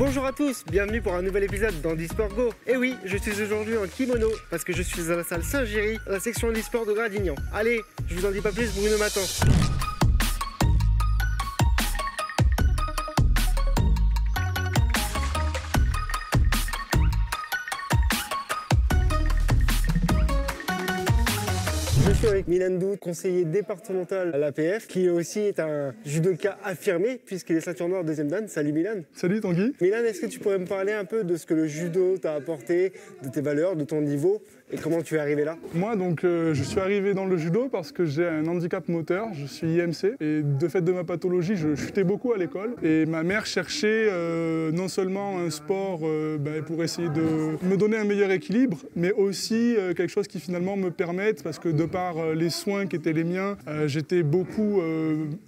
Bonjour à tous, bienvenue pour un nouvel épisode d'Handisport Go. Et oui, je suis aujourd'hui en kimono parce que je suis à la salle Saint-Géry, la section Handisport de Gradignan. Allez, je vous en dis pas plus, Bruno m'attend. Je suis avec Milan Dou, conseiller départemental à l'APF, qui aussi est un judoka affirmé puisqu'il est ceinture noire deuxième dan. Salut Milan. Salut Tanguy. Milan, est-ce que tu pourrais me parler un peu de ce que le judo t'a apporté, de tes valeurs, de ton niveau et comment tu es arrivé là? Moi je suis arrivé dans le judo parce que j'ai un handicap moteur, je suis IMC et de fait de ma pathologie je chutais beaucoup à l'école et ma mère cherchait non seulement un sport pour essayer de me donner un meilleur équilibre mais aussi quelque chose qui finalement me permette, parce que de par les soins qui étaient les miens, j'étais beaucoup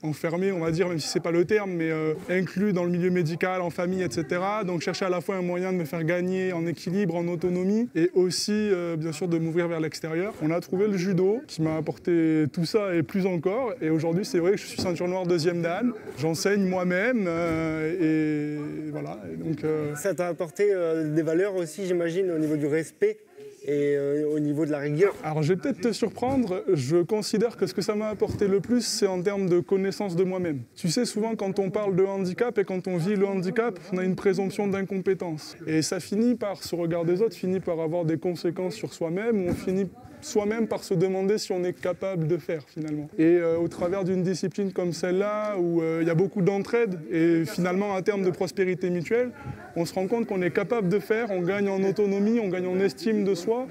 enfermé, on va dire, même si c'est pas le terme, mais inclus dans le milieu médical, en famille, etc. Donc chercher à la fois un moyen de me faire gagner en équilibre, en autonomie et aussi bien sûr de m'ouvrir vers l'extérieur. On a trouvé le judo qui m'a apporté tout ça et plus encore. Et aujourd'hui, c'est vrai que je suis ceinture noire deuxième dan. J'enseigne moi-même et voilà. Et donc, Ça t'a apporté des valeurs aussi, j'imagine, au niveau du respect et au niveau de la rigueur. Alors je vais peut-être te surprendre, je considère que ce que ça m'a apporté le plus, c'est en termes de connaissance de moi-même. Tu sais, souvent quand on parle de handicap et quand on vit le handicap, on a une présomption d'incompétence. Et ça finit par, ce regard des autres, finit par avoir des conséquences sur soi-même, où on finit soi-même par se demander si on est capable de faire finalement. Et au travers d'une discipline comme celle-là, où il y a beaucoup d'entraide et finalement en termes de prospérité mutuelle, on se rend compte qu'on est capable de faire, on gagne en autonomie, on gagne en estime de soi.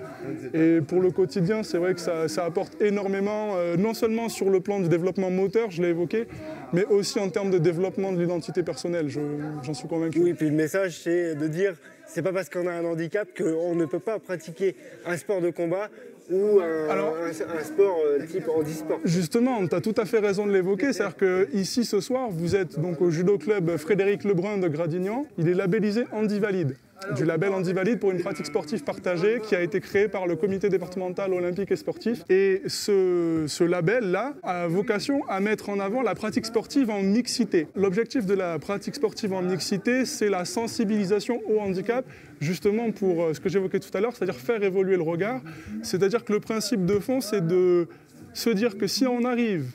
Et pour le quotidien, c'est vrai que ça apporte énormément, non seulement sur le plan du développement moteur, je l'ai évoqué, mais aussi en termes de développement de l'identité personnelle, j'en suis convaincu. Oui, puis le message, c'est de dire, c'est pas parce qu'on a un handicap qu'on ne peut pas pratiquer un sport de combat ou un sport type handisport. Justement, tu as tout à fait raison de l'évoquer, c'est-à-dire qu'ici ce soir, vous êtes donc au judo club Frédéric Lebrun de Gradignan, il est labellisé Handivalide. Du label Handivalide pour une pratique sportive partagée qui a été créé par le comité départemental olympique et sportif. Et ce label-là a vocation à mettre en avant la pratique sportive en mixité. L'objectif de la pratique sportive en mixité, c'est la sensibilisation au handicap, justement pour ce que j'évoquais tout à l'heure, c'est-à-dire faire évoluer le regard. C'est-à-dire que le principe de fond, c'est de se dire que si on arrive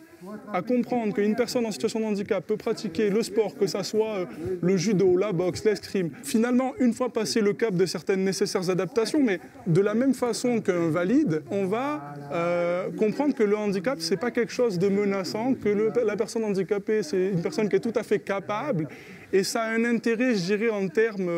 à comprendre qu'une personne en situation de handicap peut pratiquer le sport, que ça soit le judo, la boxe, l'escrime, finalement, une fois passé le cap de certaines nécessaires adaptations, mais de la même façon qu'un valide, on va comprendre que le handicap, c'est pas quelque chose de menaçant, que la personne handicapée, c'est une personne qui est tout à fait capable, et ça a un intérêt, je dirais, en termes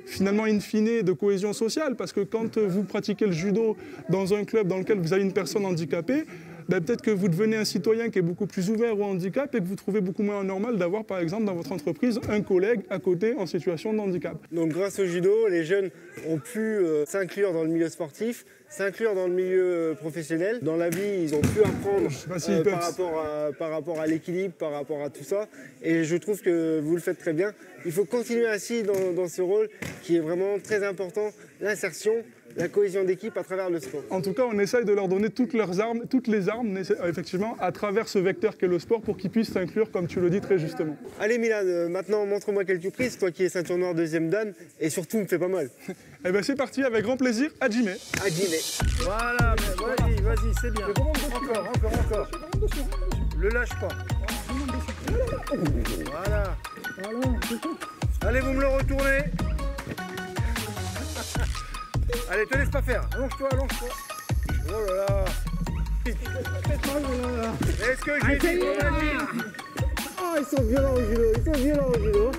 finalement in fine de cohésion sociale, parce que quand vous pratiquez le judo dans un club dans lequel vous avez une personne handicapée, peut-être que vous devenez un citoyen qui est beaucoup plus ouvert au handicap et que vous trouvez beaucoup moins normal d'avoir, par exemple, dans votre entreprise, un collègue à côté en situation de handicap. Donc grâce au judo, les jeunes ont pu s'inclure dans le milieu sportif, s'inclure dans le milieu professionnel. Dans la vie, ils ont pu apprendre par rapport à l'équilibre, par rapport à tout ça. Et je trouve que vous le faites très bien. Il faut continuer ainsi dans ce rôle qui est vraiment très important, l'insertion, la cohésion d'équipe à travers le sport. En tout cas, on essaye de leur donner toutes les armes, effectivement, à travers ce vecteur qu'est le sport pour qu'ils puissent s'inclure, comme tu le dis très justement. Allez Milan, maintenant montre-moi quelques prises, toi qui es ceinture noire deuxième dan, et surtout me fais pas mal. Eh bien c'est parti, avec grand plaisir, Hajime. Voilà, vas-y, c'est bien. Encore. Le lâche pas. Voilà. Allez, vous me le retournez. Allez, te laisse pas faire. Allonge-toi. Oh là là. Est-ce que j'ai dit ton avis? Ah, ils sont violents au judo,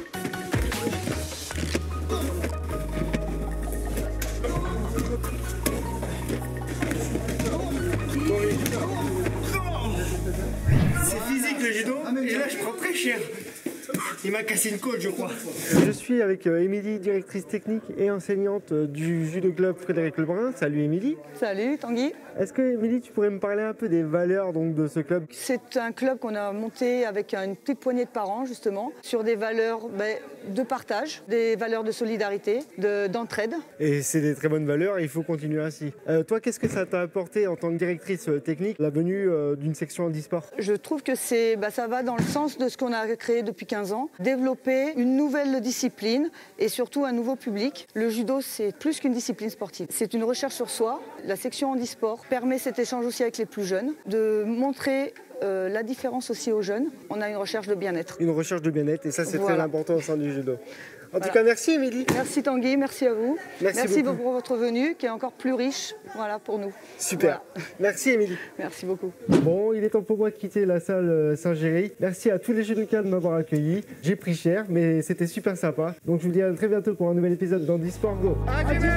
C'est physique le judo, et là je prends très cher. Il m'a cassé une côte, je crois. Je suis avec Émilie, directrice technique et enseignante du judo club Frédéric Lebrun. Salut Émilie. Salut Tanguy. Est-ce que Émilie, tu pourrais me parler un peu des valeurs donc, de ce club? C'est un club qu'on a monté avec une petite poignée de parents justement, sur des valeurs de partage, des valeurs de solidarité, d'entraide. Et c'est des très bonnes valeurs et il faut continuer ainsi. Toi, qu'est-ce que ça t'a apporté en tant que directrice technique, la venue d'une section handisport? Je trouve que ça va dans le sens de ce qu'on a créé depuis 15 ans, développer une nouvelle discipline et surtout un nouveau public. Le judo, c'est plus qu'une discipline sportive. C'est une recherche sur soi. La section handisport permet cet échange aussi avec les plus jeunes, de montrer la différence aussi aux jeunes. On a une recherche de bien-être. Une recherche de bien-être et ça c'est Voilà. très important au sein du judo. En tout cas, merci Émilie. Merci Tanguy, merci à vous. Merci beaucoup. pour votre venue qui est encore plus riche pour nous. Super. Voilà. Merci Émilie. Merci beaucoup. Bon, il est temps pour moi de quitter la salle Saint-Géry. Merci à tous les judokas de m'avoir accueilli. J'ai pris cher, mais c'était super sympa. Donc je vous dis à très bientôt pour un nouvel épisode d'Handisport Go. Activé